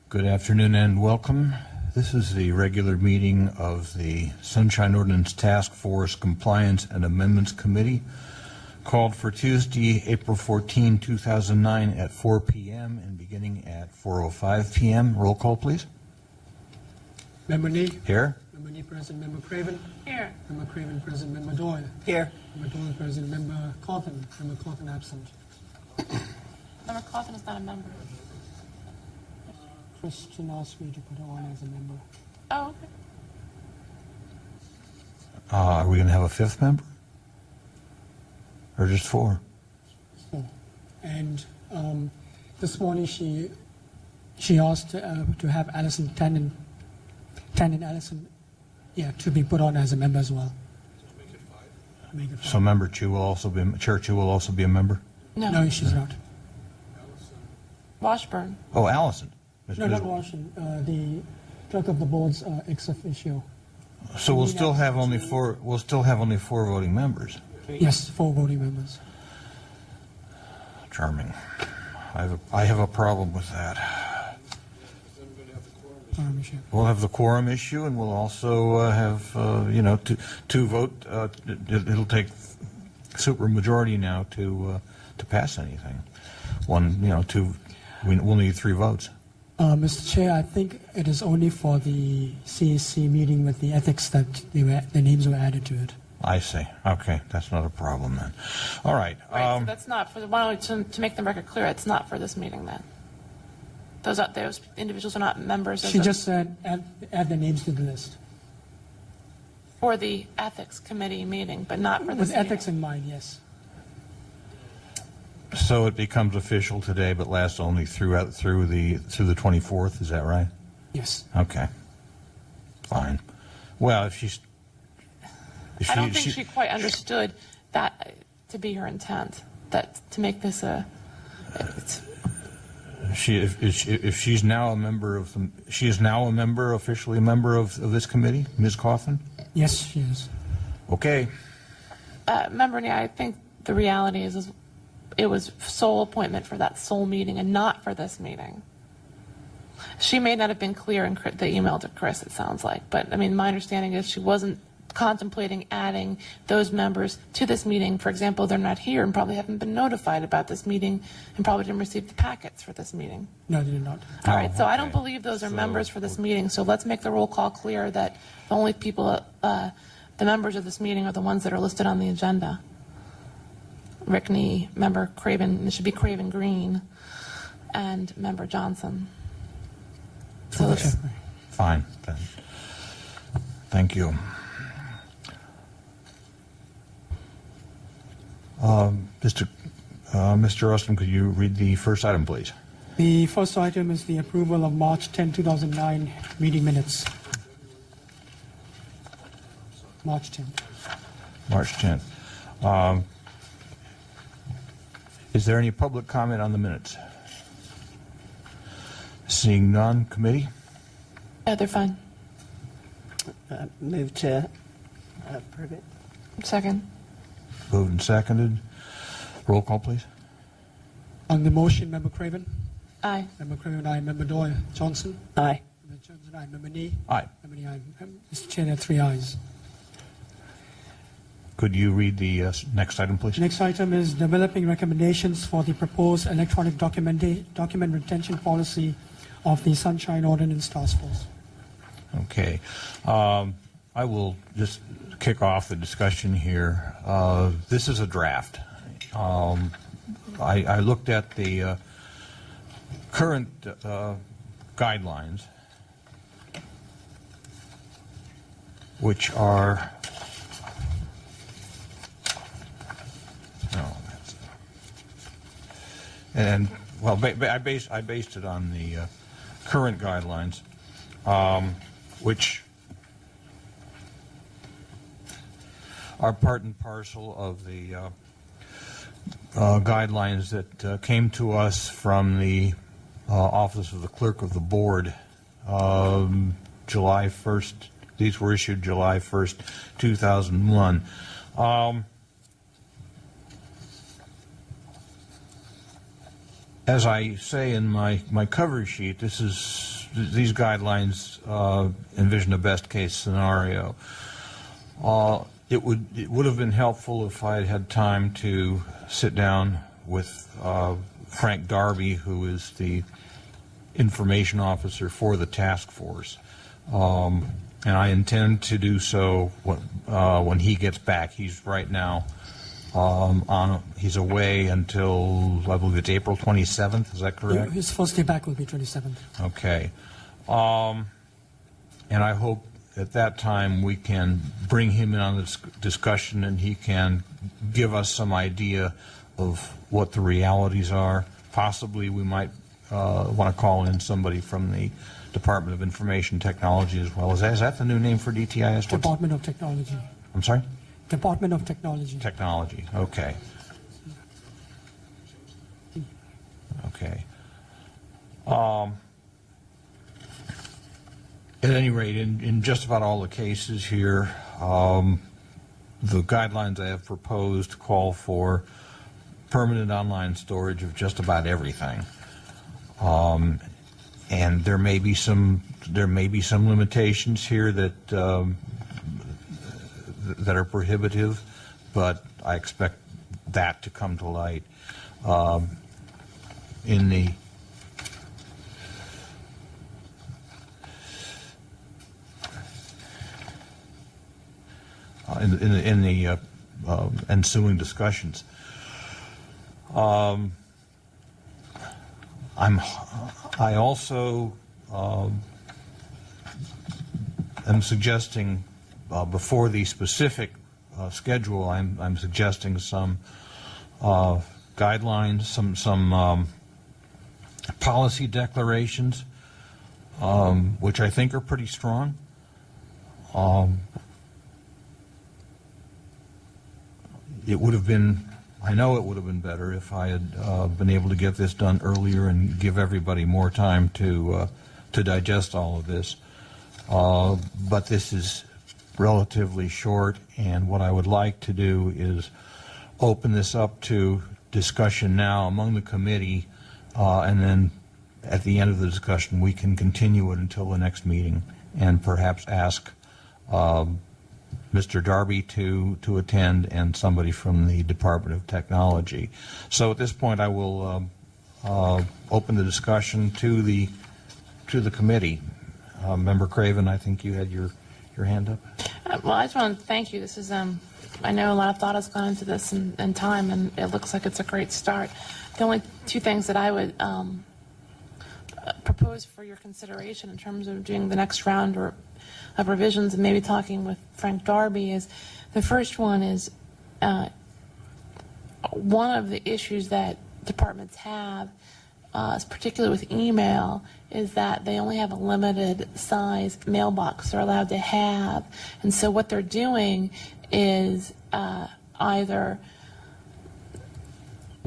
Good afternoon and welcome. This is the regular meeting of the Sunshine Ordinance Task Force Compliance and Amendments Committee, called for Tuesday, April 14, 2009 at 4 p.m. and beginning at 4:05 p.m. Roll call, please. Member Nee? Here. Member Nee present. Member Craven? Here. Member Craven present. Member Doyle? Here. Member Doyle present. Member Cawthon? Member Cawthon absent. Member Cawthon is not a member. Christian asked me to put her on as a member. Oh, okay. Are we going to have a fifth member? Or just four? So, and this morning she asked to have Allison Tan and Allison, to be put on as a member as well. Make it five. So Member Chu will also be, Chair Chu will also be a member? No, she's not. Washburn. Oh, Allison. No, not Washington. The clerk of the board's ex officio. So we'll still have only four. We'll still have only 4 voting members. Yes, 4 voting members. Charming. I have a problem with that. We'll have the quorum issue, and we'll also have two vote. It'll take supermajority now to pass anything. We'll need 3 votes. Mr. Chair, I think it is only for the CAC meeting with the ethics that the names were added to it. I see. Okay, that's not a problem then. All right. Right, so that's not for the, why don't we, to make the record clear, it's not for this meeting then. Those individuals are not members of She just said add the names to the list. for the ethics committee meeting, but not for this With ethics meeting. in mind, yes. So it becomes official today, but lasts only through the 24th. Is that right? Yes. Okay. Fine. Well, if she's. I don't think she quite understood that to be her intent, that to make this If she's now a member of she is now a member, officially a member of this committee, Ms. Cawthon? Yes, she is. Okay. Member Nee, I think the reality is it was sole appointment for that sole meeting and not for this meeting. She may not have been clear in the email to Chris, it sounds like, but I mean, my understanding is she wasn't contemplating adding those members to this meeting. For example, they're not here and probably haven't been notified about this meeting and probably didn't receive the packets for this meeting. No, they did not. All right, so I don't okay. believe those are members for this meeting, so let's make the roll call clear that the only people, the members of this meeting are the ones that are listed on the agenda. Rick Nee, Member Craven, it should be Craven Green, and Member Johnson. So let's, Fine. Then. Thank you. Mr. Rustin, could you read the first item, please? The first item is the approval of March 10, 2009 meeting minutes. March 10th. March 10th. Is there any public comment on the minutes? Seeing none, committee? yeah, they're fine. Move to approve it. Second. Moved and seconded. Roll call, please. On the motion, Member Craven? Aye. Member Craven, aye. Member Doyle? Johnson? Aye. Member Johnson, aye. Member Nee? Aye. Member Nee, aye. Mr. Chair, there are 3 ayes. Could you read the next item, please? Next item is developing recommendations for the proposed electronic document retention policy of the Sunshine Ordinance Task Force. Okay. I will just kick off the discussion here. This is a draft. I looked at the current guidelines, which are I based it on the current guidelines, which are part and parcel of the guidelines that came to us from the Office of the Clerk of the Board July 1st. These were issued July 1st, 2001. As I say in my cover sheet, this is these guidelines envision a best-case scenario. It would have been helpful if I had had time to sit down with Frank Darby, who is the information officer for the task force. And I intend to do so when he gets back. He's right now he's away until, I believe it's April 27th, is that correct? His first day back will be 27th. Okay. And I hope at that time we can bring him in on this discussion and he can give us some idea of what the realities are. Possibly we might want to call in somebody from the Department of Information Technology as well. Is that the new name for DTIS? Department of Technology. I'm sorry? Department of Technology. Technology, okay. Okay. At any rate, in just about all the cases here, the guidelines I have proposed call for permanent online storage of just about everything. And there may be some limitations here that that are prohibitive, but I expect that to come to light in the ensuing discussions. I also am suggesting before the specific schedule, I'm suggesting some guidelines, some policy declarations, which I think are pretty strong. It would have been, I know it would have been better if I had been able to get this done earlier and give everybody more time to digest all of this. But this is relatively short, and what I would like to do is open this up to discussion now among the committee, and then at the end of the discussion we can continue it until the next meeting and perhaps ask Mr. Darby to attend and somebody from the Department of Technology. So at this point I will open the discussion to the committee. Member Craven, I think you had your hand up. Well, I just want to thank you. This is, I know a lot of thought has gone into this and time, and it looks like it's a great start. The only two things that I would propose for your consideration in terms of doing the next round of revisions and maybe talking with Frank Darby is, the first one is one of the issues that departments have, particularly with email, is that they only have a limited size mailbox they're allowed to have. And so what they're doing is either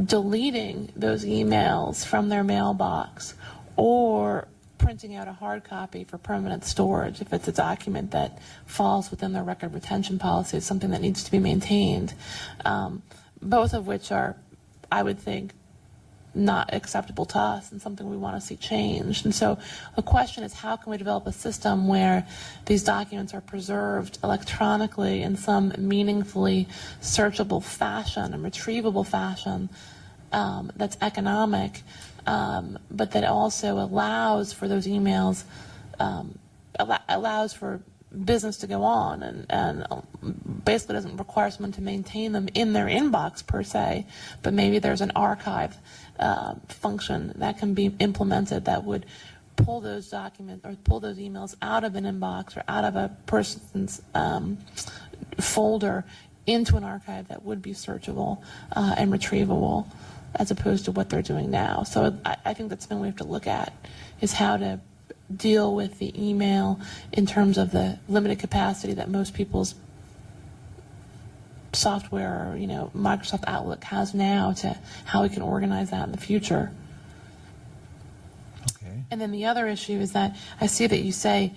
deleting those emails from their mailbox or printing out a hard copy for permanent storage if it's a document that falls within their record retention policy. It's something that needs to be maintained, both of which are, I would think, not acceptable to us and something we want to see changed. And so the question is, how can we develop a system where these documents are preserved electronically in some meaningfully searchable fashion and retrievable fashion that's economic, but that also allows for those emails, allows for business to go on, and basically doesn't require someone to maintain them in their inbox per se, but maybe there's an archive function that can be implemented that would pull those documents or pull those emails out of an inbox or out of a person's folder into an archive that would be searchable and retrievable, as opposed to what they're doing now. So I think that's something we have to look at, is how to deal with the email in terms of the limited capacity that most people's software, or, Microsoft Outlook has now, to how we can organize that in the future. Okay. And then the other issue is that I see that you say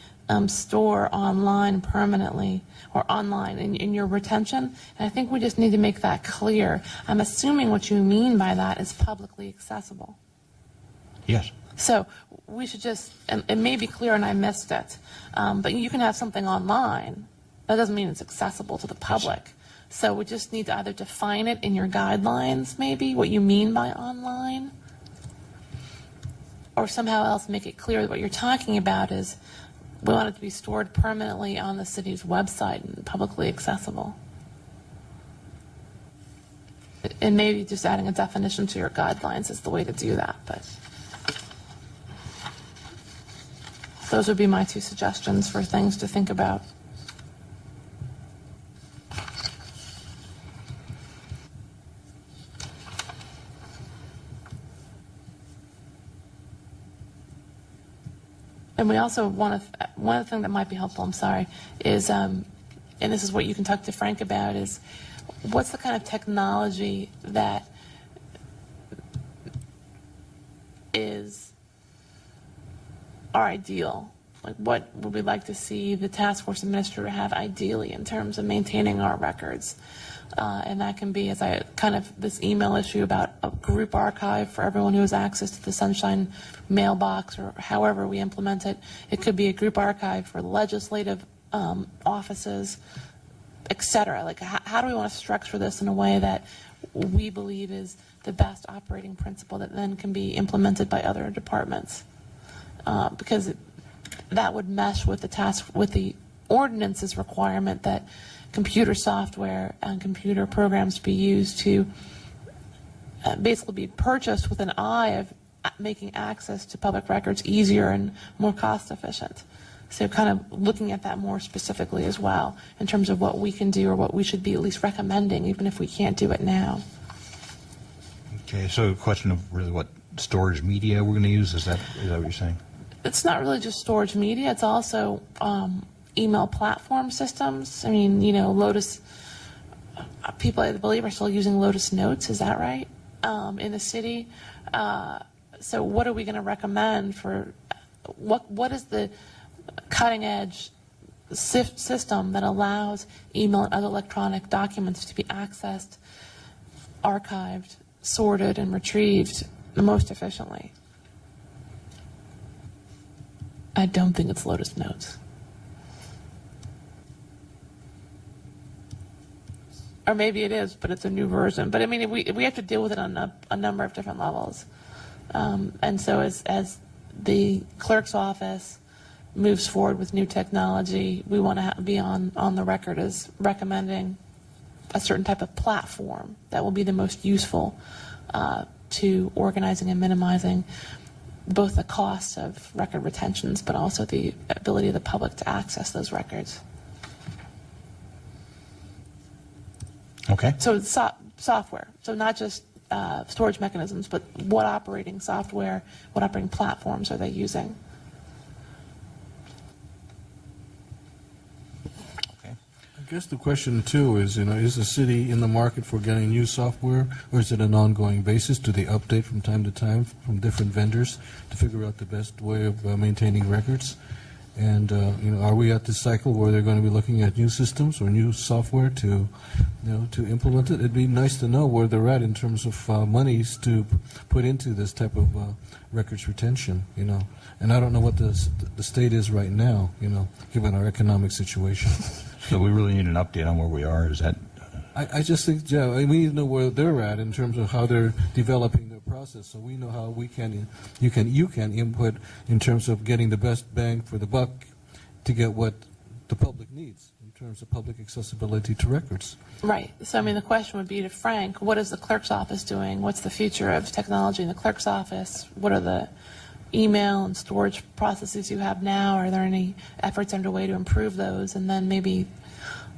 store online permanently, or online in your retention, and I think we just need to make that clear. I'm assuming what you mean by that is publicly accessible. Yes. So we should just, and it may be clear and I missed it, but you can have something online. That doesn't mean it's accessible to the public. So we just need to either define it in your guidelines, maybe, what you mean by online, or somehow else make it clear that what you're talking about is we want it to be stored permanently on the city's website and publicly accessible. And maybe just adding a definition to your guidelines is the way to do that, but those would be my two suggestions for things to think about. And we also one other thing that might be helpful, I'm sorry, is, and this is what you can talk to Frank about, is what's the kind of technology that is our ideal? Like, what would we like to see the task force administrator have ideally in terms of maintaining our records? And that can be, as I kind of, this email issue about a group archive for everyone who has access to the Sunshine mailbox, or however we implement it. It could be a group archive for legislative offices, et cetera. Like, how do we want to structure this in a way that we believe is the best operating principle that then can be implemented by other departments? Because that would mesh with the task, with the ordinance's requirement that computer software and computer programs be used to basically be purchased with an eye of making access to public records easier and more cost efficient. So kind of looking at that more specifically as well in terms of what we can do or what we should be at least recommending, even if we can't do it now. Okay, so a question of really what storage media we're going to use, is that what you're saying? It's not really just storage media, it's also email platform systems. I mean, you know, Lotus, people I believe are still using Lotus Notes, is that right? In the city. So what are we going to recommend for, what is the cutting edge system that allows email and other electronic documents to be accessed, archived, sorted, and retrieved the most efficiently? I don't think it's Lotus Notes. Or maybe it is, but it's a new version. But I mean, we have to deal with it on a number of different levels. And so as the clerk's office moves forward with new technology, we want to be on the record as recommending a certain type of platform that will be the most useful to organizing and minimizing both the cost of record retentions, but also the ability of the public to access those records. Okay. So it's software, so not just storage mechanisms, but what operating software, what operating platforms are they using? Okay. I guess the question too is, you know, is the city in the market for getting new software, or is it an ongoing basis? Do they update from time to time from different vendors to figure out the best way of maintaining records? And you know, are we at this cycle where they're going to be looking at new systems or new software to, you know, to implement it? It'd be nice to know where they're at in terms of monies to put into this type of records retention. You know, and I don't know what the state is right now. You know, given our economic situation. So we really need an update on where we are. Is that? I just think, yeah, we need to know where they're at in terms of how they're developing their process, so we know how we can, you can input in terms of getting the best bang for the buck to get what the public needs in terms of public accessibility to records. Right. So, I mean, the question would be to Frank, what is the clerk's office doing? What's the future of technology in the clerk's office? What are the email and storage processes you have now? Are there any efforts underway to improve those? And then maybe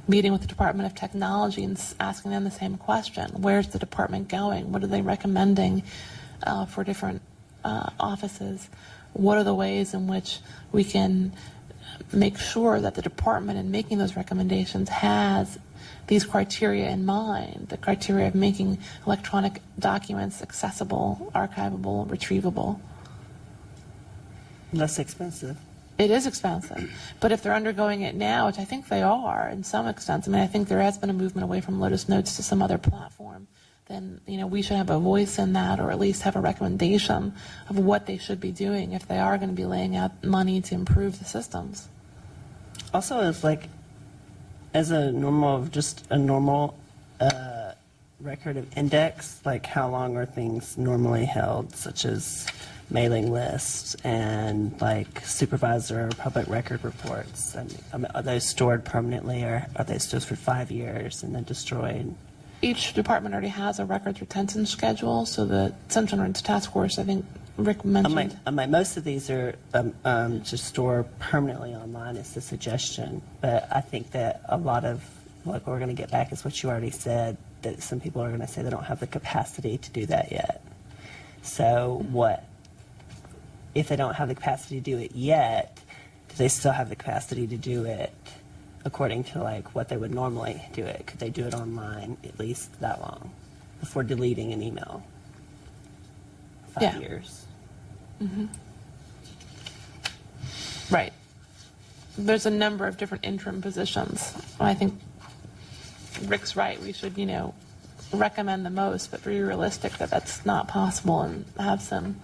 meeting with the Department of Technology and asking them the same question. Where's the department going? What are they recommending for different offices? What are the ways in which we can make sure that the department, in making those recommendations, has these criteria in mind, the criteria of making electronic documents accessible, archivable, retrievable? Less expensive. It is expensive, but if they're undergoing it now, which I think they are in some extent, I mean, I think there has been a movement away from Lotus Notes to some other platform then, we should have a voice in that, or at least have a recommendation of what they should be doing if they are going to be laying out money to improve the systems. Also, as a normal record of index, like how long are things normally held, such as mailing lists and like supervisor or public record reports? Are those stored permanently, or are they stored for 5 years and then destroyed? Each department already has a records retention schedule, so the Central Ordinance Task Force, I think Rick mentioned. Most of these are to store permanently online is the suggestion, but I think that a lot of what we're going to get back is what you already said, that some people are going to say they don't have the capacity to do that yet. So if they don't have the capacity to do it yet, do they still have the capacity to do it according to what they would normally do it? Could they do it online at least that long before deleting an email? 5 years. Mm-hmm. Right. There's a number of different interim positions. I think Rick's right. We should, recommend the most, but be realistic that that's not possible, and have some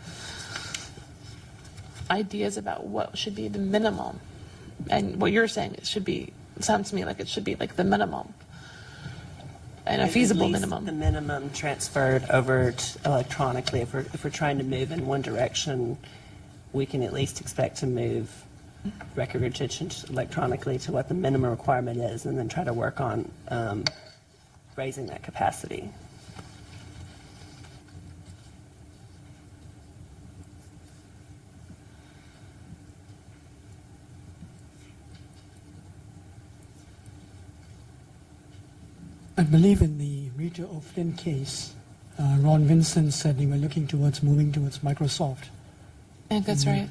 ideas about what should be the minimum. And what you're saying, sounds to me like it should be the minimum, and a feasible At least minimum. the minimum transferred over electronically. If we're trying to move in one direction, we can at least expect to move record retention electronically to what the minimum requirement is, and then try to work on raising that capacity. I believe in the Rita O'Flynn case, Ron Vincent said they were looking towards moving towards Microsoft. I think that's right.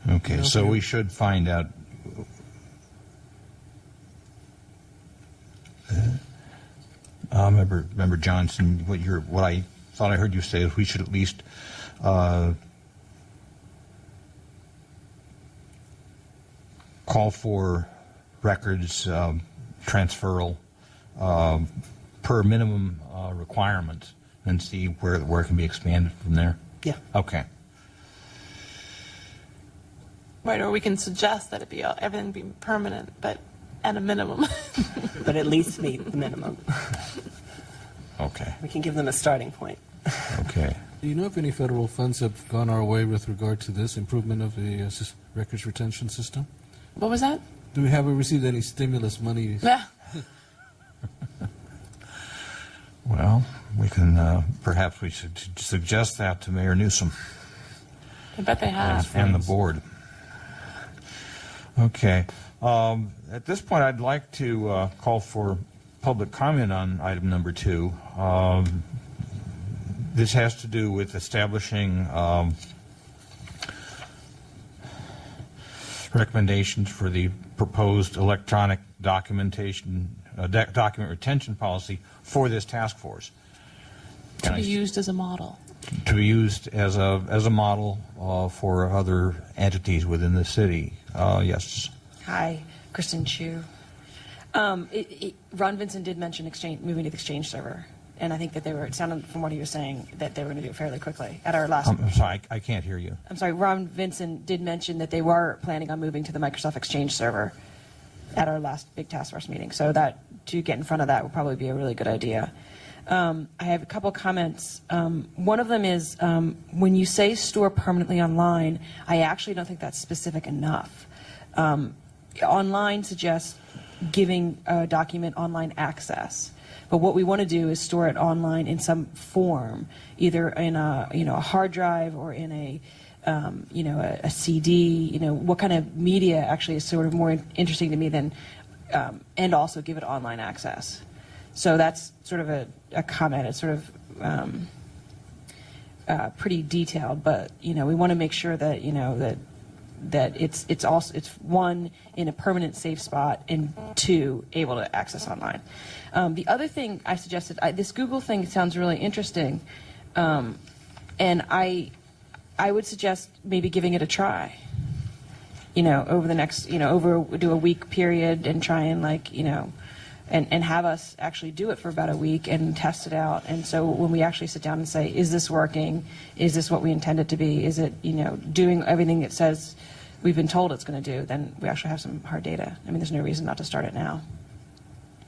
Okay, so we should find out. Member Johnson, what I thought I heard you say is we should at least call for records transferal per minimum requirement, and see where it can be expanded from there. Yeah. Okay. Right, or we can suggest that everything be permanent, but at a minimum. But at least meet the minimum. Okay. We can give them a starting point. Okay. Do you know if any federal funds have gone our way with regard to this improvement of the records retention system? What was that? Do we have received any stimulus money? Yeah. Well, we can perhaps we should suggest that to Mayor Newsom I bet they have. and the board. Okay. At this point, I'd like to call for public comment on item number 2. This has to do with establishing recommendations for the proposed electronic documentation document retention policy for this task force. To be used as a model. To be used as a model for other entities within the city. Yes. Hi, Kristen Chu. Ron Vincent did mention moving to the Exchange server, and I think that it sounded from what he was saying that they were going to do it fairly quickly at our last. I'm sorry, I can't hear you. I'm sorry, Ron Vincent did mention that they were planning on moving to the Microsoft Exchange server at our last big task force meeting. So that to get in front of that would probably be a really good idea. I have a couple comments. One of them is when you say store permanently online, I actually don't think that's specific enough. Online suggests giving a document online access, but what we want to do is store it online in some form, either in a hard drive or in a CD. What kind of media actually is sort of more interesting to me than, and also give it online access. So that's sort of a comment. It's sort of pretty detailed, but we want to make sure that that it's also one in a permanent safe spot, and 2 able to access online. The other thing I suggested, this Google thing sounds really interesting, and I I would suggest maybe giving it a try. Over the next, do a week period and try and and have us actually do it for about a week and test it out. And so when we actually sit down and say, is this working? Is this what we intend it to be? Is it, doing everything it says we've been told it's going to do? Then we actually have some hard data. I mean, there's no reason not to start it now.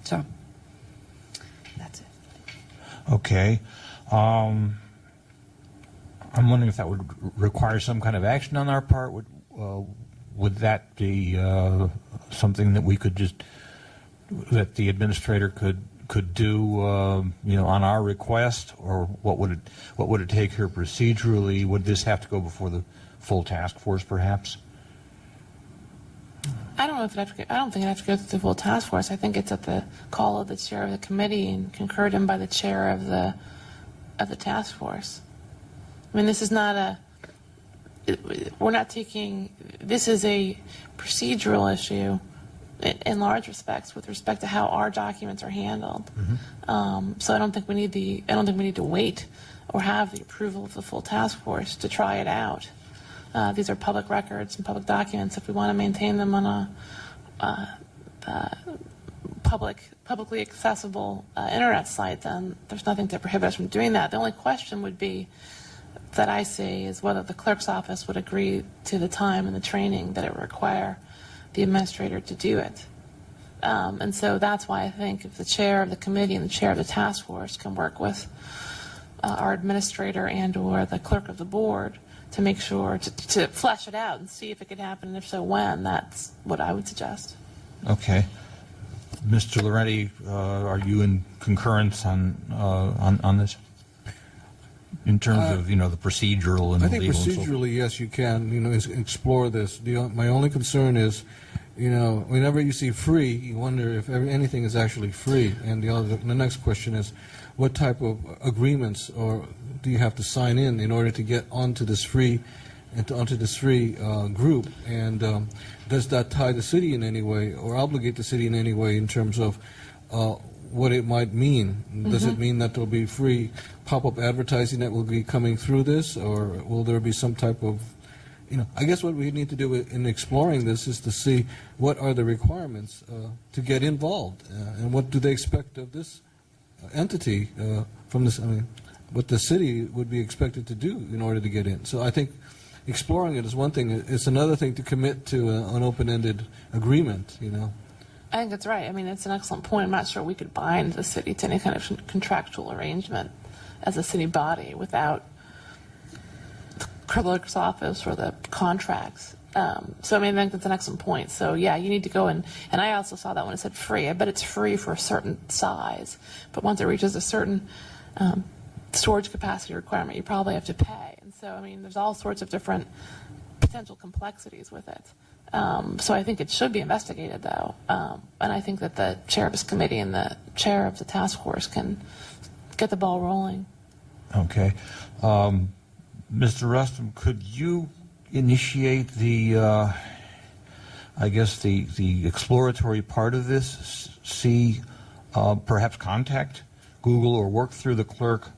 So that's it. Okay. I'm wondering if that would require some kind of action on our part. Would that be something that we could that the administrator could do, on our request, or what would it take here procedurally? Would this have to go before the full task force, perhaps? I don't know if I don't think it has to go through the full task force. I think it's at the call of the chair of the committee and concurred in by the chair of the task force. I mean, this is not this is a procedural issue in large respects with respect to how our documents are handled. So I don't think we need to wait or have the approval of the full task force to try it out. These are public records and public documents. If we want to maintain them on a publicly accessible internet site, then there's nothing to prohibit us from doing that. The only question would be, that I see, is whether the clerk's office would agree to the time and the training that it would require the administrator to do it. And so that's why I think if the chair of the committee and the chair of the task force can work with our administrator and or the clerk of the board to make sure to flesh it out and see if it could happen, and if so, when, that's what I would suggest. Okay. Mr. Loretti, are you in concurrence on this? In terms of, the procedural and I the think legal and so forth? procedurally, yes, you can, explore this. My only concern is, whenever you see free, you wonder if anything is actually free. And the next question is, what type of agreements or do you have to sign in order to get onto this free group? And does that tie the city in any way or obligate the city in any way in terms of what it might mean? Does it mean that there will be free pop-up advertising that will be coming through this, or will there be some type of, I guess what we need to do in exploring this is to see what are the requirements to get involved, and what do they expect of this entity from this, what the city would be expected to do in order to get in. So I think exploring it is one thing. It's another thing to commit to an open-ended agreement, I think that's right. I mean, it's an excellent point. I'm not sure we could bind the city to any kind of contractual arrangement as a city body without the clerk's office or the contracts. So, I think that's an excellent point. So, yeah, you need to go and I also saw that when it said free. I bet it's free for a certain size. But once it reaches a certain storage capacity requirement, you probably have to pay. And so, there's all sorts of different potential complexities with it. So I think it should be investigated, though. And I think that the chair of this committee and the chair of the task force can get the ball rolling. Okay. Mr. Rustum, could you initiate the exploratory part of this? Perhaps contact Google or work through the clerk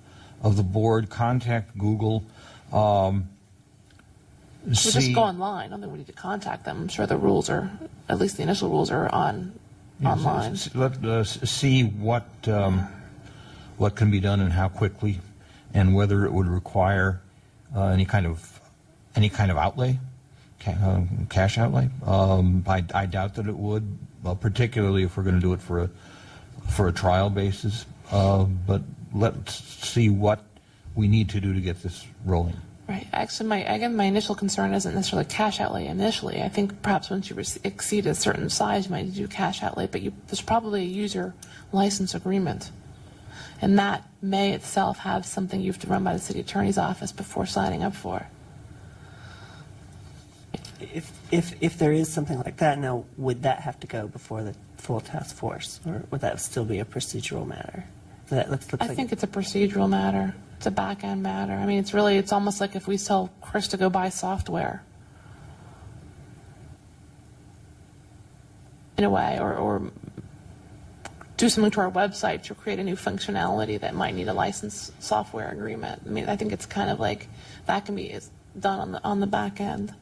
of the board, contact Google. We'll just go online. I don't think we need to contact them. I'm sure the rules are, at least the initial rules are online. Let's see what can be done and how quickly, and whether it would require any kind of outlay, cash outlay. I doubt that it would, particularly if we're going to do it for a trial basis. But let's see what we need to do to get this rolling. Right. Actually, my initial concern isn't necessarily cash outlay initially. I think perhaps once you exceed a certain size, you might do cash outlay, but there's probably a user license agreement. And that may itself have something you have to run by the city attorney's office before signing up for. If there is something like that, now, would that have to go before the full task force, or would that still be a procedural matter? I think it's a procedural matter. It's a back-end matter. It's almost like if we tell Chris to go buy software, in a way, or do something to our website to create a new functionality that might need a licensed software agreement. I think it's kind of like that can be done on the back end.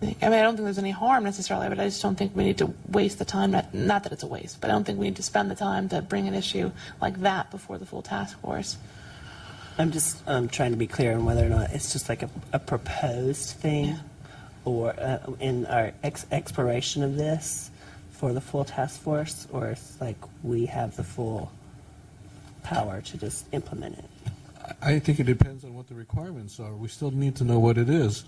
I mean, I don't think there's any harm necessarily, but I just don't think we need to waste the time. Not that it's a waste, but I don't think we need to spend the time to bring an issue like that before the full task force. I'm just trying to be clear on whether or not it's just like a proposed thing, Yeah. or in our exploration of this for the full task force, or it's like we have the full power to just implement it. I think it depends on what the requirements are. We still need to know what it is.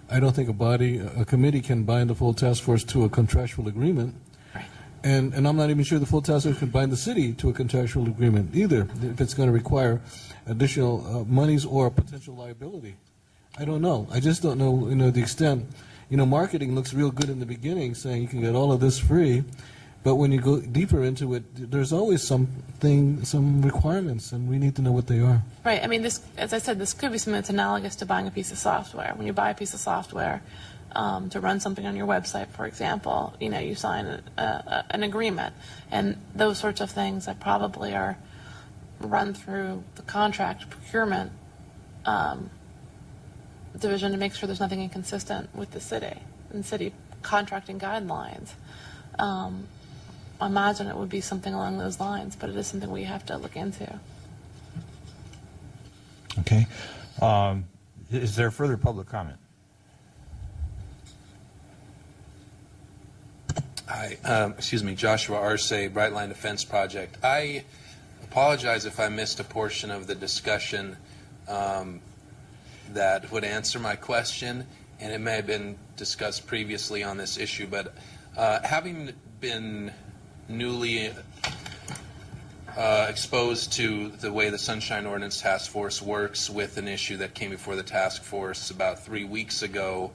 I don't think a committee can bind the full task force to a contractual agreement. Right. And I'm not even sure the full task force can bind the city to a contractual agreement either, if it's going to require additional monies or potential liability. I don't know. I just don't know, the extent. Marketing looks real good in the beginning, saying you can get all of this free, but when you go deeper into it, there's always some requirements, and we need to know what they are. Right. I mean, this, as I said, this could be something that's analogous to buying a piece of software. When you buy a piece of software to run something on your website, for example, you sign an agreement, and those sorts of things that probably are run through the contract procurement division to make sure there's nothing inconsistent with the city and city contracting guidelines. I imagine it would be something along those lines, but it is something we have to look into. Okay. Is there further public comment? Hi, excuse me, Joshua Arce, Brightline Defense Project. I apologize if I missed a portion of the discussion that would answer my question, and it may have been discussed previously on this issue, but having been newly exposed to the way the Sunshine Ordinance Task Force works with an issue that came before the task force about 3 weeks ago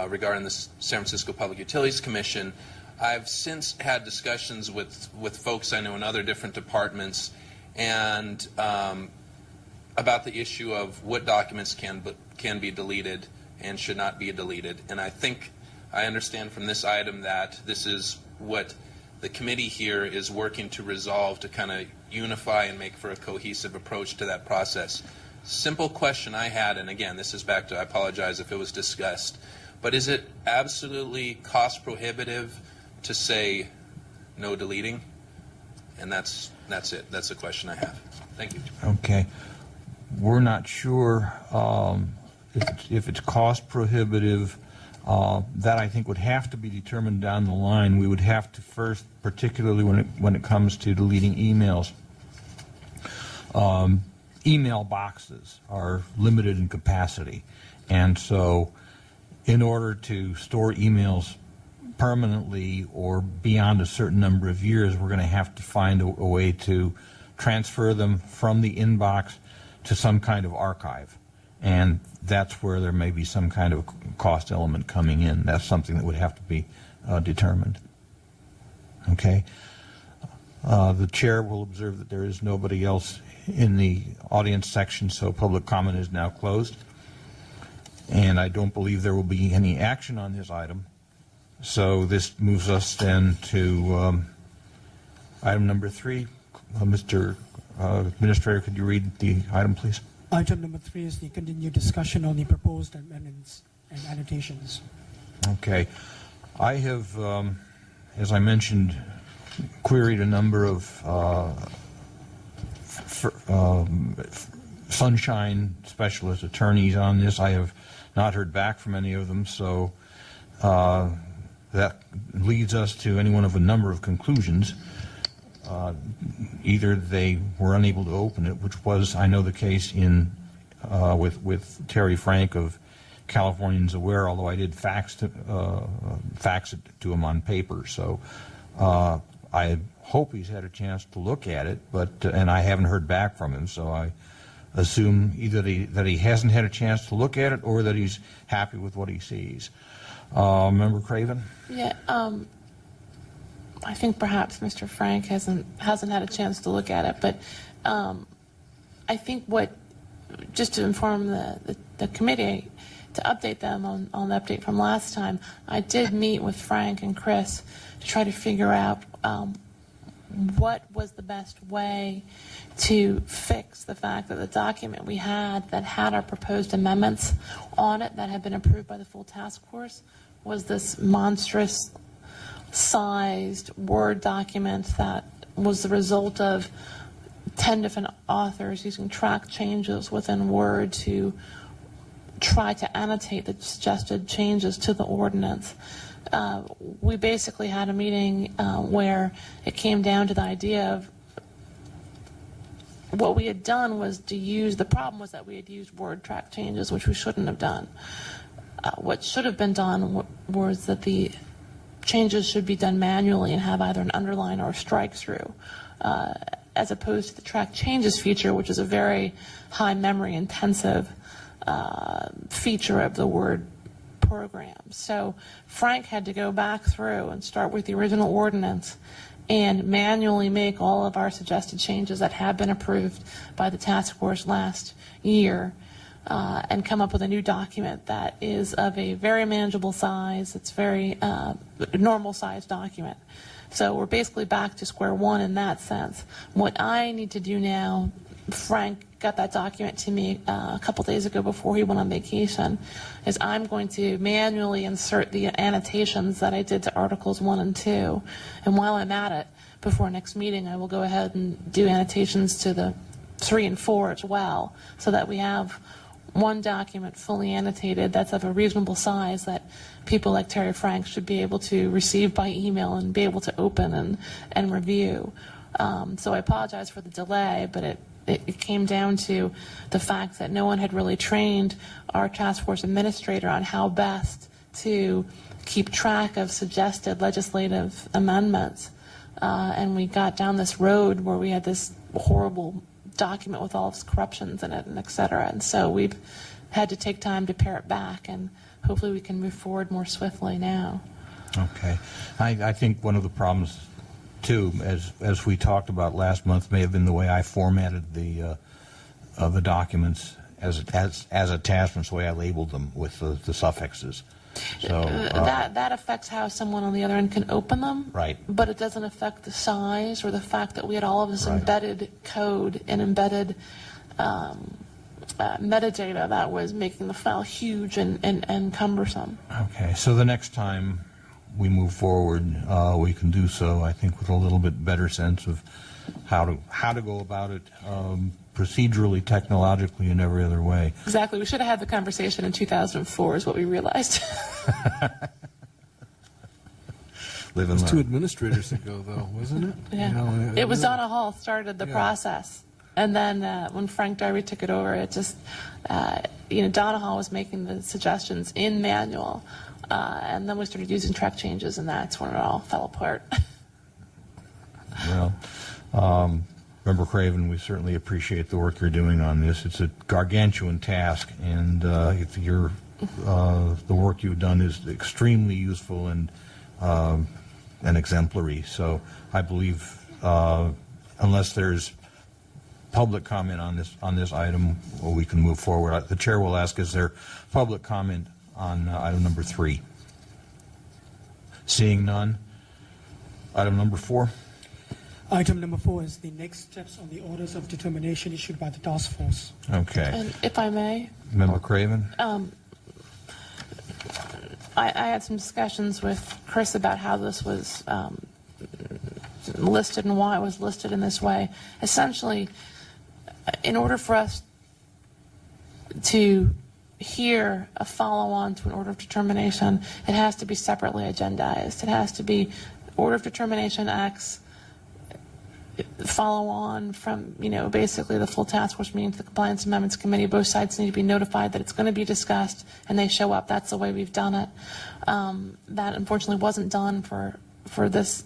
regarding the San Francisco Public Utilities Commission, I've since had discussions with folks I know in other different departments and about the issue of what documents can be deleted and should not be deleted. And I think I understand from this item that this is what the committee here is working to resolve, to kind of unify and make for a cohesive approach to that process. Simple question I had, and again, this is back to, I apologize if it was discussed, but is it absolutely cost prohibitive to say no deleting? And that's it. That's the question I have. Thank you. Okay. We're not sure if it's cost prohibitive. That I think would have to be determined down the line. We would have to first, particularly when it comes to deleting emails. Email boxes are limited in capacity, and so in order to store emails permanently or beyond a certain number of years, we're going to have to find a way to transfer them from the inbox to some kind of archive. And that's where there may be some kind of cost element coming in. That's something that would have to be determined. Okay? The chair will observe that there is nobody else in the audience section, so public comment is now closed. And I don't believe there will be any action on this item. So this moves us then to item number 3. Mr. Administrator, could you read the item, please? Item number 3 is the continued discussion on the proposed amendments and annotations. Okay. I have, as I mentioned, queried a number of Sunshine specialist attorneys on this. I have not heard back from any of them, so that leads us to any one of a number of conclusions. Either they were unable to open it, which was, I know, the case in with Terry Frank of Californians Aware, although I did fax it to him on paper. So I hope he's had a chance to look at it, but and I haven't heard back from him. So I assume either that he hasn't had a chance to look at it or that he's happy with what he sees. Member Craven? Yeah. I think perhaps Mr. Frank hasn't had a chance to look at it, but I think just to inform the committee, to update them on the update from last time, I did meet with Frank and Chris to try to figure out what was the best way to fix the fact that the document we had that had our proposed amendments on it that had been approved by the full task force was this monstrous sized Word document that was the result of 10 different authors using track changes within Word to try to annotate the suggested changes to the ordinance. We basically had a meeting where it came down to the idea of what we had done was to use, the problem was that we had used Word track changes, which we shouldn't have done. What should have been done was that the changes should be done manually and have either an underline or a strike through, as opposed to the track changes feature, which is a very high memory intensive feature of the Word program. So Frank had to go back through and start with the original ordinance and manually make all of our suggested changes that had been approved by the task force last year, and come up with a new document that is of a very manageable size. It's very normal size document. So we're basically back to square one in that sense. What I need to do now, Frank got that document to me a couple days ago before he went on vacation, is I'm going to manually insert the annotations that I did to Articles 1 and 2. And while I'm at it, before next meeting, I will go ahead and do annotations to the 3 and 4 as well, so that we have one document fully annotated that's of a reasonable size that people like Terry Frank should be able to receive by email and be able to open and review. So I apologize for the delay, but it came down to the fact that no one had really trained our task force administrator on how best to keep track of suggested legislative amendments. And we got down this road where we had this horrible document with all of its corruptions in it and et cetera. And so we've had to take time to pare it back, and hopefully we can move forward more swiftly now. Okay. I think one of the problems, too, as we talked about last month, may have been the way I formatted the documents as attachments, the way I labeled them with the suffixes. So that affects how someone on the other end can open them. Right. But it doesn't affect the size or the fact that we had all of this Right. embedded code and embedded metadata that was making the file huge and cumbersome. Okay, so the next time we move forward, we can do so, I think, with a little bit better sense of how to go about it procedurally, technologically, in every other way. Exactly. We should have had the conversation in 2004 is what we realized. Live It and was 2 learn. administrators ago, though, wasn't it? Yeah. You know, It was really- Donna Hall started the Yeah. process. And then when Frank Darby took it over, it just, Donna Hall was making the suggestions in manual. And then we started using track changes, and that's when it all fell apart. Well, Member Craven, we certainly appreciate the work you're doing on this. It's a gargantuan task, and the work you've done is extremely useful and exemplary. So I believe, unless there's public comment on this item, well, we can move forward. The chair will ask, is there public comment on item number 3? Seeing none. Item number 4. Item number 4 is the next steps on the orders of determination issued by the task force. Okay. And if I may, Member Craven? I had some discussions with Chris about how this was listed and why it was listed in this way. Essentially, in order for us to hear a follow-on to an order of determination, it has to be separately agendized. It has to be order of determination X, follow on from, basically the full task force meeting to the Compliance Amendments Committee. Both sides need to be notified that it's going to be discussed, and they show up. That's the way we've done it. That unfortunately wasn't done for this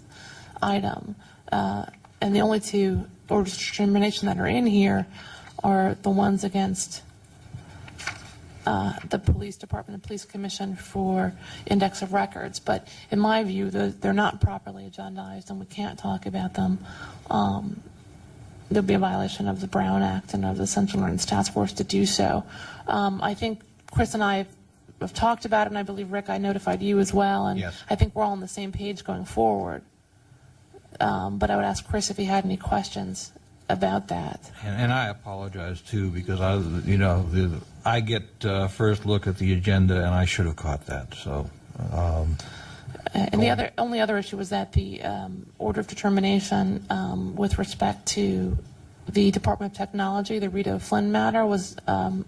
item. And the only 2 orders of determination that are in here are the ones against the Police Department and Police Commission for index of records. But in my view, they're not properly agendized, and we can't talk about them. There'll be a violation of the Brown Act and of the Central Ordinance Task Force to do so. I think Chris and I have talked about it, and I believe, Rick, I notified you as well. And Yes. I think we're all on the same page going forward. but I would ask Chris if he had any questions about that. And I apologize too, because I get first look at the agenda, and I should have caught that. So, And the only other issue was that the order of determination with respect to the Department of Technology, the Rita Flynn matter, was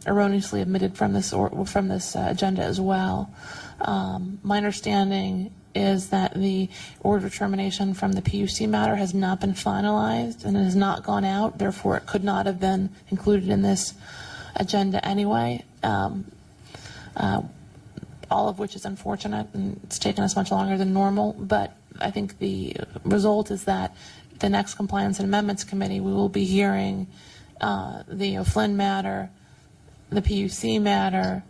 erroneously omitted from this agenda as well. My understanding is that the order of determination from the PUC matter has not been finalized and it has not gone out. Therefore, it could not have been included in this agenda anyway. All of which is unfortunate, and it's taken us much longer than normal. But I think the result is that the next Compliance and Amendments Committee, we will be hearing the O'Flynn matter, the PUC matter.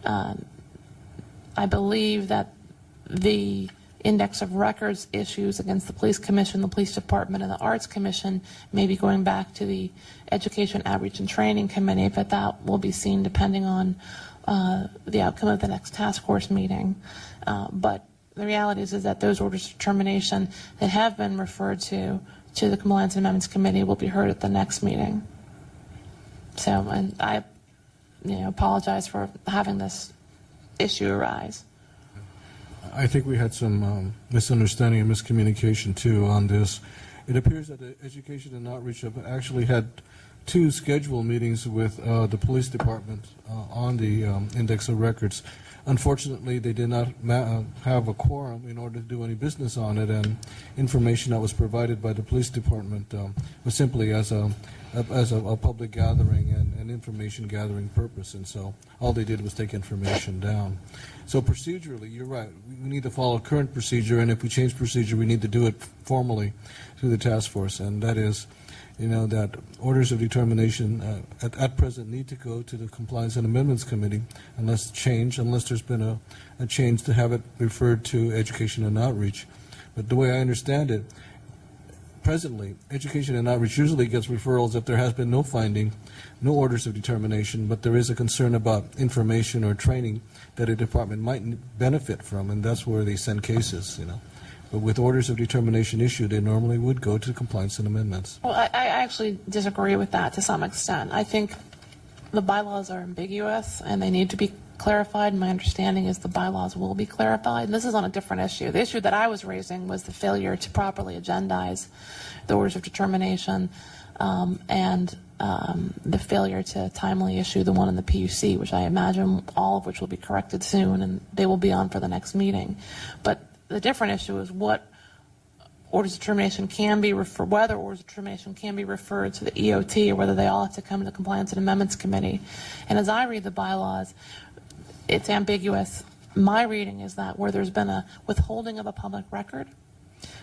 I believe that the index of records issues against the Police Commission, the Police Department, and the Arts Commission may be going back to the Education, Outreach, and Training Committee, but that will be seen depending on the outcome of the next task force meeting. But the reality is that those orders of determination that have been referred to the Compliance and Amendments Committee will be heard at the next meeting. So, and I apologize for having this issue arise. I think we had some misunderstanding and miscommunication too on this. It appears that the Education and Outreach have actually had 2 scheduled meetings with the police department on the index of records. Unfortunately, they did not have a quorum in order to do any business on it, and information that was provided by the police department was simply as a public gathering and information gathering purpose, and so all they did was take information down. So procedurally, you're right. We need to follow current procedure, and if we change procedure, we need to do it formally through the task force, and that is, that orders of determination at present need to go to the Compliance and Amendments Committee unless there's been a change to have it referred to Education and Outreach. But the way I understand it, presently, Education and Outreach usually gets referrals if there has been no finding, no orders of determination, but there is a concern about information or training that a department might benefit from, and that's where they send cases, But with orders of determination issued, they normally would go to Compliance and Amendments. Well, I actually disagree with that to some extent. I think the bylaws are ambiguous and they need to be clarified. My understanding is the bylaws will be clarified. And this is on a different issue. The issue that I was raising was the failure to properly agendize the orders of determination and the failure to timely issue the one in the PUC, which I imagine all of which will be corrected soon and they will be on for the next meeting. But the different issue is what orders of determination can be referred, whether orders of determination can be referred to the EOT or whether they all have to come to the Compliance and Amendments Committee. And as I read the bylaws, it's ambiguous. My reading is that where there's been a withholding of a public record,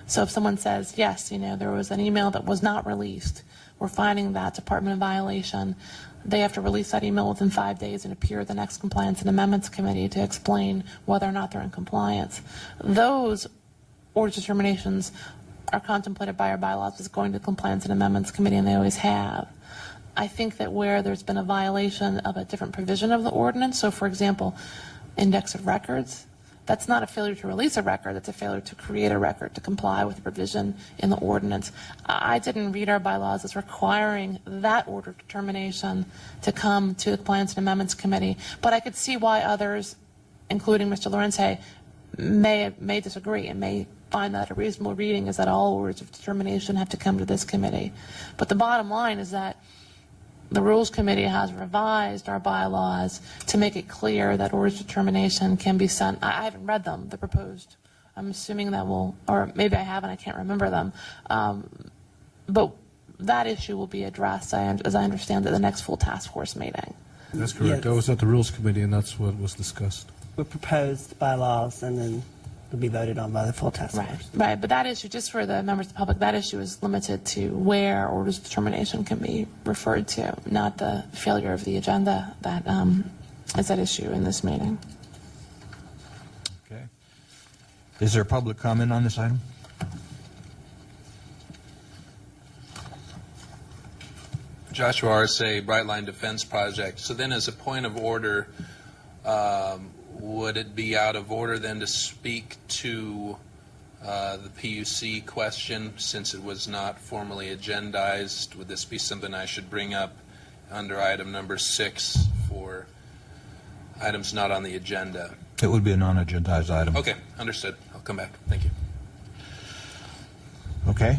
so if someone says, yes, there was an email that was not released, we're finding that department in violation, they have to release that email within 5 days and appear at the next Compliance and Amendments Committee to explain whether or not they're in compliance. Those orders of determinations are contemplated by our bylaws as going to the Compliance and Amendments Committee, and they always have. I think that where there's been a violation of a different provision of the ordinance, so for example, index of records, that's not a failure to release a record, that's a failure to create a record to comply with the provision in the ordinance. I didn't read our bylaws as requiring that order of determination to come to the Compliance and Amendments Committee, but I could see why others, including Mr. Lorente, may disagree and may find that a reasonable reading is that all orders of determination have to come to this committee. But the bottom line is that the Rules Committee has revised our bylaws to make it clear that orders of determination can be sent. I haven't read them, the proposed. I'm assuming that will, or maybe I haven't, I can't remember them. But that issue will be addressed, as I understand it, the next full task force meeting. That's correct. Yes. That was at the Rules Committee, and that's what was discussed. We proposed bylaws and then will be voted on by the full task Right, force. right. But that issue, just for the members of the public, that issue is limited to where orders of determination can be referred to, not the failure of the agenda that is at issue in this meeting. Okay. Is there public comment on this item? Joshua RSA, Bright Line Defense Project. So then as a point of order, would it be out of order then to speak to The PUC question, since it was not formally agendized, would this be something I should bring up under item number 6 for items not on the agenda? It would be a non-agendized item. Okay, understood. I'll come back. Thank you. Okay.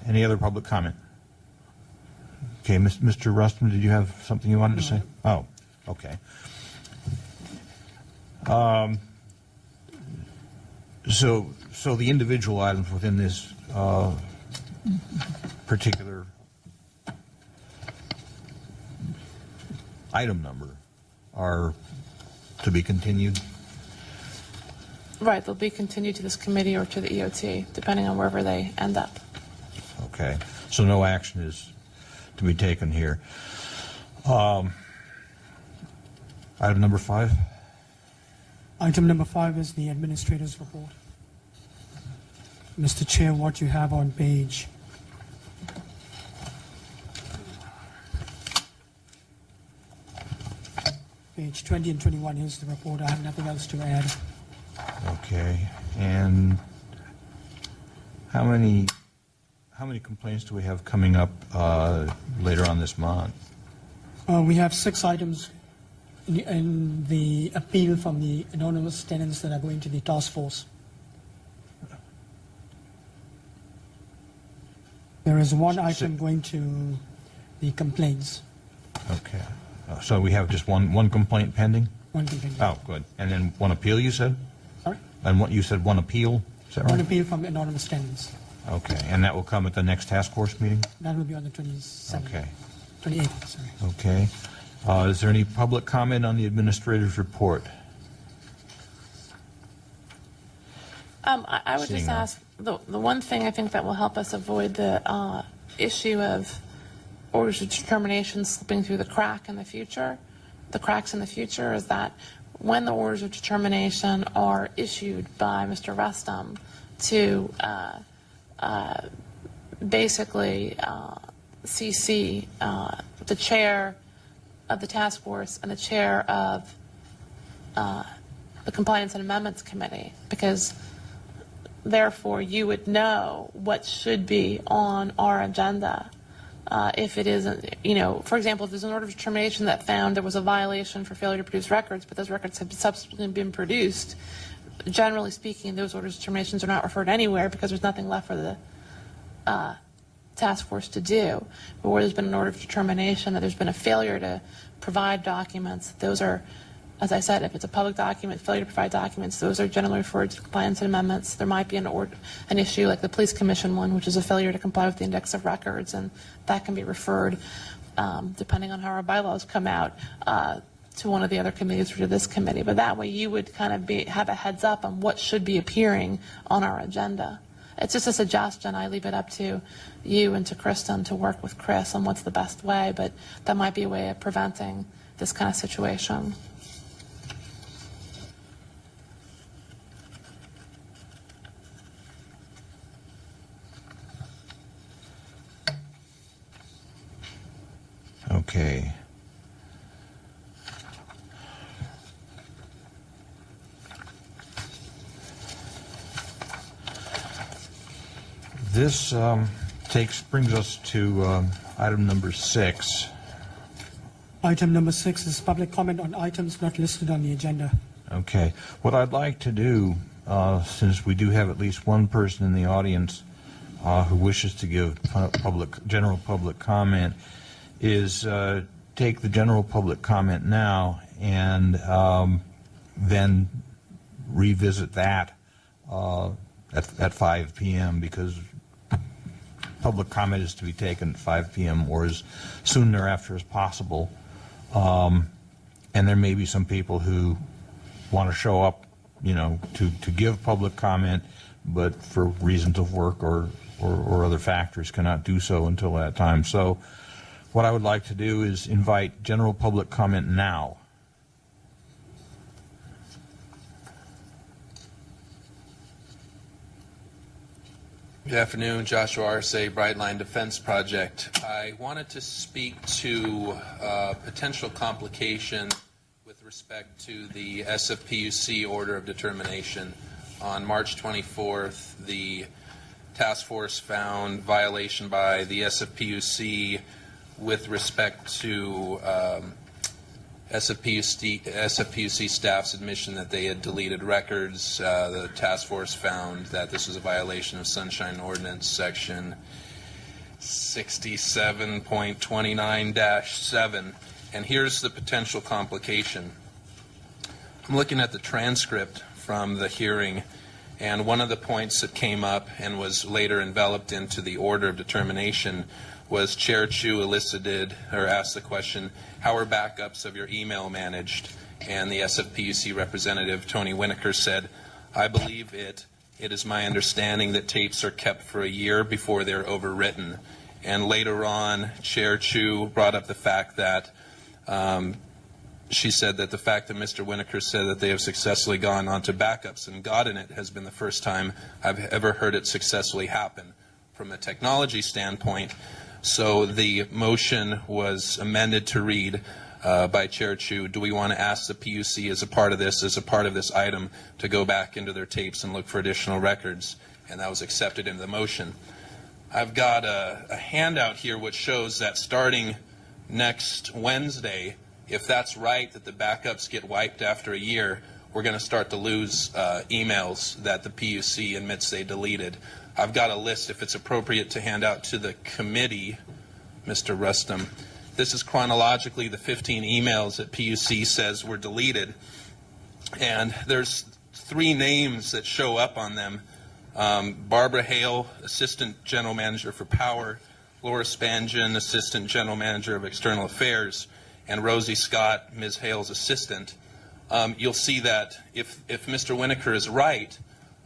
Any other public comment? Okay, Mr. Rustin, did you have something you wanted to say? Oh, okay. So the individual items within this particular item number are to be continued? Right, they'll be continued to this committee or to the EOT, depending on wherever they end up. Okay, so no action is to be taken here. Item number 5? Item number 5 is the administrator's report. Mr. Chair, what you have on page page 20 and 21 is the report. I have nothing else to add. Okay, and how many complaints do we have coming up later on this month? We have 6 items in the appeal from the anonymous tenants that are going to the task force. There is one item going to the complaints. Okay, so we have just one complaint pending? One complaint. Oh, good. And then one appeal, you said? Sorry? And what you said, one appeal? Is that One right? appeal from anonymous tenants. Okay, and that will come at the next task force meeting? That will be on the 27th. Okay, 28th, sorry. okay. Is there any public comment on the administrator's report? I would Seeing just none. ask, the one thing I think that will help us avoid the issue of orders of determination slipping through the cracks in the future, is that when the orders of determination are issued by Mr. Rustum to basically CC the chair of the task force and the chair of the Compliance and Amendments Committee, because therefore you would know what should be on our agenda. If it isn't, for example, if there's an order of determination that found there was a violation for failure to produce records, but those records have subsequently been produced, generally speaking, those orders of determinations are not referred anywhere because there's nothing left for the task force to do. But where there's been an order of determination that there's been a failure to provide documents, those are, as I said, if it's a public document, failure to provide documents, those are generally referred to compliance and amendments. There might be an issue like the police commission one, which is a failure to comply with the index of records, and that can be referred, depending on how our bylaws come out, to one of the other committees or to this committee. But that way you would kind of have a heads up on what should be appearing on our agenda. It's just a suggestion. I leave it up to you and to Kristen to work with Chris on what's the best way, but that might be a way of preventing this kind of situation. Okay. This brings us to item number 6. Item number 6 is public comment on items not listed on the agenda. Okay. What I'd like to do, since we do have at least one person in the audience who wishes to give general public comment, is take the general public comment now and then revisit that at 5 p.m. because public comment is to be taken at 5 p.m. or as soon thereafter as possible. And there may be some people who want to show up, to give public comment, but for reasons of work or other factors cannot do so until that time. So what I would like to do is invite general public comment now. Good afternoon, Joshua Arce, Bright Line Defense Project. I wanted to speak to potential complication with respect to the SFPUC order of determination. On March 24th, the task force found violation by the SFPUC with respect to SFPUC staff's admission that they had deleted records. The task force found that this was a violation of Sunshine Ordinance Section 67.29-7. And here's the potential complication. I'm looking at the transcript from the hearing, and one of the points that came up and was later enveloped into the order of determination was Chair Chu elicited or asked the question, how are backups of your email managed? And the SFPUC representative, Tony Winokur, said, I believe it. It is my understanding that tapes are kept for a year before they're overwritten. And later on, Chair Chu brought up the fact that she said that the fact that Mr. Winokur said that they have successfully gone onto backups and gotten it has been the first time I've ever heard it successfully happen from a technology standpoint. So the motion was amended to read by Chair Chu, do we want to ask the PUC as a part of this item, to go back into their tapes and look for additional records? And that was accepted into the motion. I've got a handout here which shows that starting next Wednesday, if that's right, that the backups get wiped after a year, we're going to start to lose emails that the PUC admits they deleted. I've got a list, if it's appropriate to hand out to the committee, Mr. Rustum. This is chronologically the 15 emails that PUC says were deleted. And there's 3 names that show up on them. Barbara Hale, Assistant General Manager for Power, Laura Spangen, Assistant General Manager of External Affairs, and Rosie Scott, Ms. Hale's assistant. You'll see that if Mr. Winokur is right,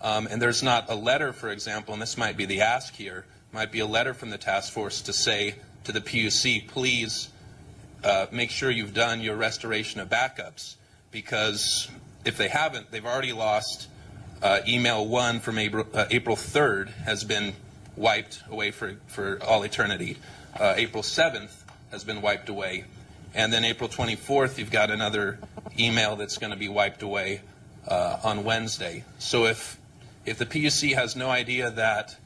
and there's not a letter, for example, and this might be the ask here, might be a letter from the task force to say to the PUC, please make sure you've done your restoration of backups, because if they haven't, they've already lost email 1 from April 3rd has been wiped away for all eternity. April 7th has been wiped away. And then April 24th, you've got another email that's going to be wiped away on Wednesday. So if the PUC has no idea that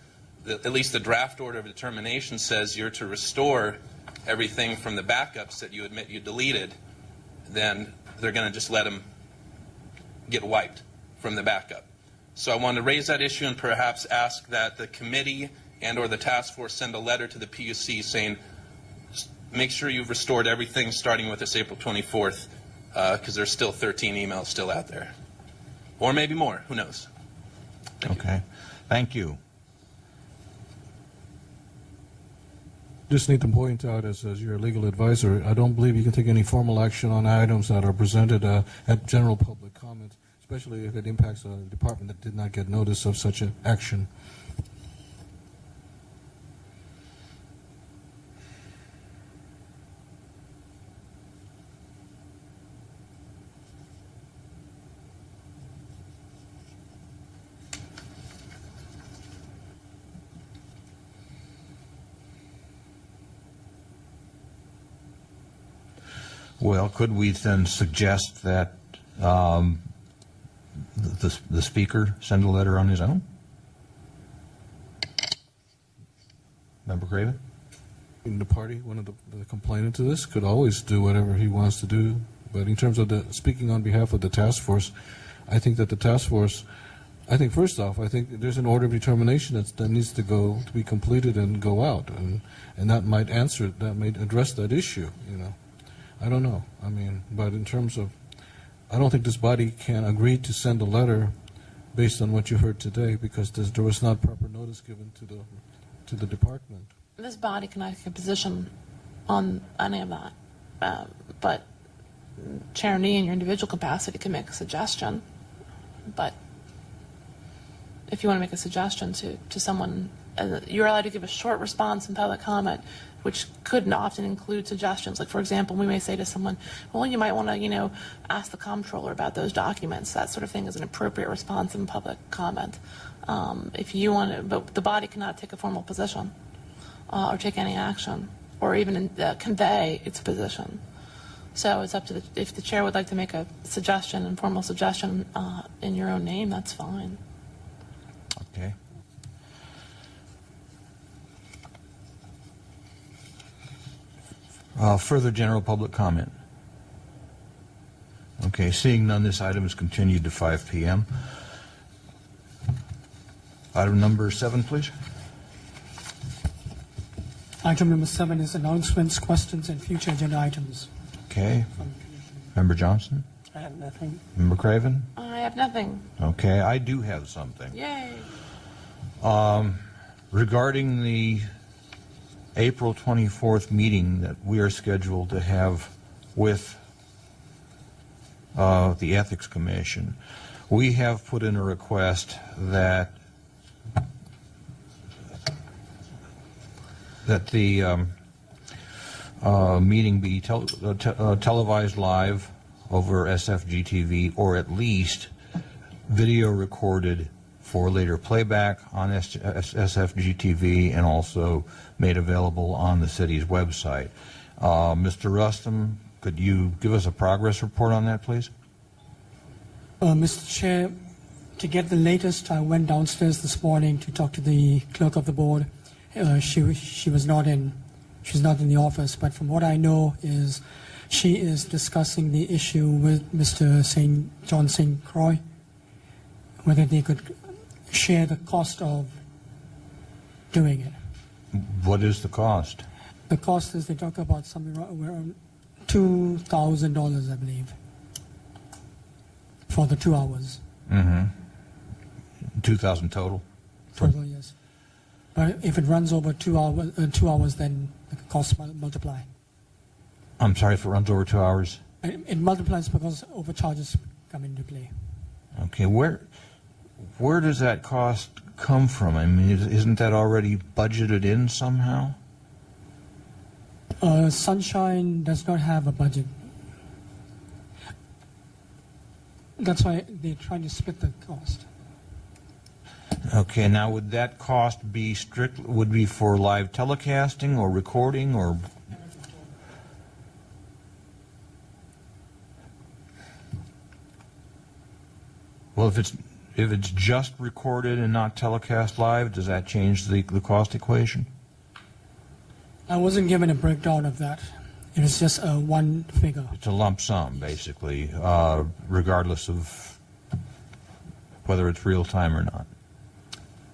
at least the draft order of determination says you're to restore everything from the backups that you admit you deleted, then they're going to just let them get wiped from the backup. So I want to raise that issue and perhaps ask that the committee and or the task force send a letter to the PUC saying, make sure you've restored everything starting with this April 24th, because there's still 13 emails still out there. Or maybe more, who knows? Okay, thank you. Just need to point out, as your legal advisor, I don't believe you can take any formal action on items that are presented at general public comment, especially if it impacts a department that did not get notice of such an action. Well, could we then suggest that the speaker send a letter on his own? Member Craven? The party, one of the complainant to this, could always do whatever he wants to do. But in terms of speaking on behalf of the task force, I think that the task force, first off, I think there's an order of determination that needs to be completed and go out, and that might address that issue. I don't know. But in terms of, I don't think this body can agree to send a letter based on what you heard today, because there was not proper notice given to the department. This body cannot take a position on any of that, but Chair Nee, in your individual capacity, can make a suggestion. But if you want to make a suggestion to someone, you're allowed to give a short response in public comment, which could often include suggestions. Like, for example, we may say to someone, well, you might want to, ask the comptroller about those documents. That sort of thing is an appropriate response in public comment. If you want to, but the body cannot take a formal position or take any action or even convey its position. So it's up to if the chair would like to make a suggestion, informal suggestion in your own name, that's fine. Okay. Further general public comment? Okay, seeing none, this item is continued to 5 p.m. Item number 7, please. Item number 7 is announcements, questions, and future agenda items. Okay. Member Johnson? I have nothing. Member Craven? I have nothing. Okay, I do have something. Yay. Regarding the April 24th meeting that we are scheduled to have with the Ethics Commission, we have put in a request that the meeting be televised live over SFGTV, or at least video recorded for later playback on SFGTV, and also made available on the city's website. Mr. Rustam, could you give us a progress report on that, please? Mr. Chair, to get the latest, I went downstairs this morning to talk to the clerk of the board. She was not in. She's not in the office, but from what I know is she is discussing the issue with Mr. John St. Croix, whether they could share the cost of doing it. What is the cost? The cost is, they talk about something around $2,000, I believe, for the 2 hours. Mm-hmm. 2,000 total? Total, yes. But if it runs over 2 hours, then the cost multiply. I'm sorry, if it runs over 2 hours? It multiplies because overcharges come into play. Okay, where does that cost come from? I mean, isn't that already budgeted in somehow? Sunshine does not have a budget. That's why they're trying to split the cost. Okay, now would that cost be would be for live telecasting or recording or? Well, if it's just recorded and not telecast live, does that change the cost equation? I wasn't given a breakdown of that. It was just one figure. It's a lump sum, basically, regardless of whether it's real time or not.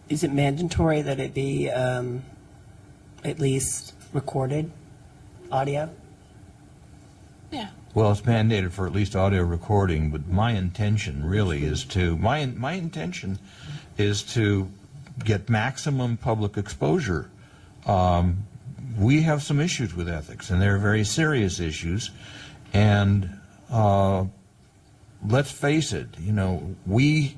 Is it mandatory that it be at least recorded audio? Yeah. Well, it's mandated for at least audio recording, but my intention really is to get maximum public exposure. We have some issues with ethics, and they're very serious issues. And let's face it, you know, we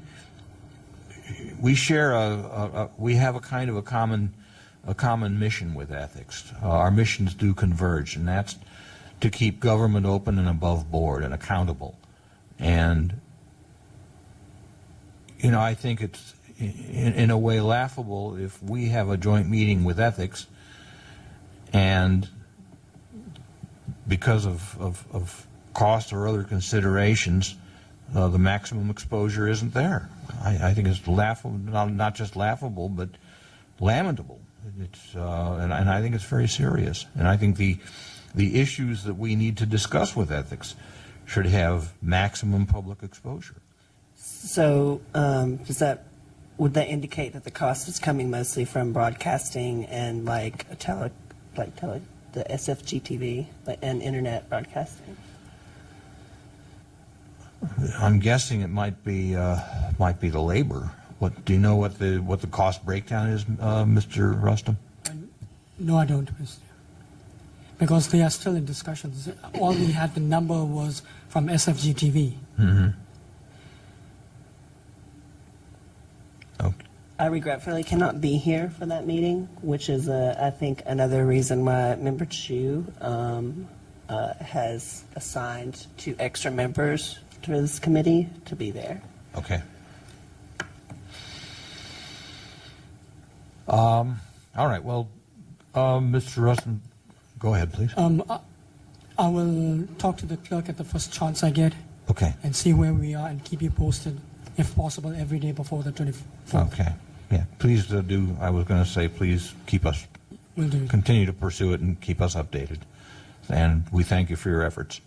share we have a kind of a common mission with ethics. Our missions do converge, and that's to keep government open and above board and accountable. And you know, I think it's in a way laughable if we have a joint meeting with ethics, and because of cost or other considerations, the maximum exposure isn't there. I think it's laughable, not just laughable, but lamentable. It's and I think it's very serious. And I think the issues that we need to discuss with ethics should have maximum public exposure. So would that indicate that the cost is coming mostly from broadcasting and like the SFGTV and internet broadcasting? I'm guessing it might be the labor. What do you know? What the cost breakdown is, Mr. Rustam? No, I don't, Mr. Because they are still in discussions. All we had, the number was from SFGTV. Mm-hmm. Okay. I regretfully cannot be here for that meeting, which is, I think, another reason why Member Chu has assigned 2 extra members to this committee to be there. Okay. All right. Well, Mr. Rustam, go ahead, please. I will talk to the clerk at the first chance I get Okay. and see where we are and keep you posted, if possible, every day before the 24th. Okay. Yeah, please do, I was going to say, please keep us, Will do. continue to pursue it and keep us updated. And we thank you for your efforts.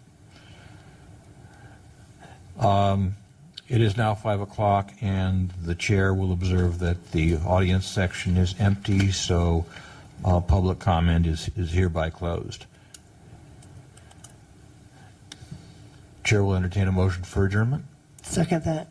It is now 5 o'clock, and the chair will observe that the audience section is empty, so public comment is hereby closed. Chair will entertain a motion for adjournment. Second that.